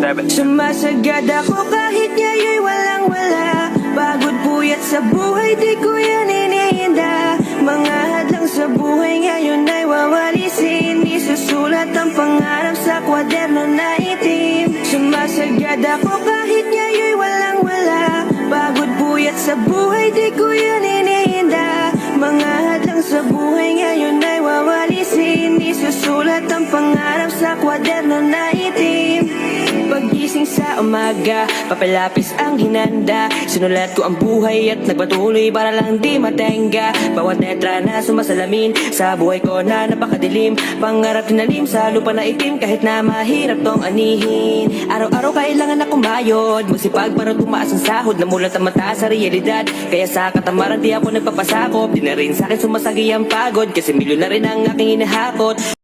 Sumasagad ako kahit ngayon'y walang wala. Pagod puyat sa buhay, di ko yan iniinda. Mga hadlang sa buhay ngayon ay wawalisin. Isusulat ang pangarap sa kwaderno na itim. Sumasagad ako kahit ngayon'y walang wala. Pagod puyat sa buhay, di ko yan iniinda. Mga hadlang sa buhay ngayon ay wawalisin. Isusulat ang pangarap sa kwaderno na itim. Pagising sa umaga, papalapis ang hinanda. Sinulat ko ang buhay at nagpatuloy para lang di matenga. Bawat letra na sumasalamin sa buhay ko na napakadilim. Pangarap tinalim sa lupa na itim kahit na mahirap tong anihin. Araw-araw kailangan na kumayod, magsipag para tumaas ang sahod. Namulat ang mata sa realidad, kaya sa katamaran di ako nagpapasakop. Di na rin sa'kin sumasagi ang pagod, kasi milyon na rin ang aking inahakot.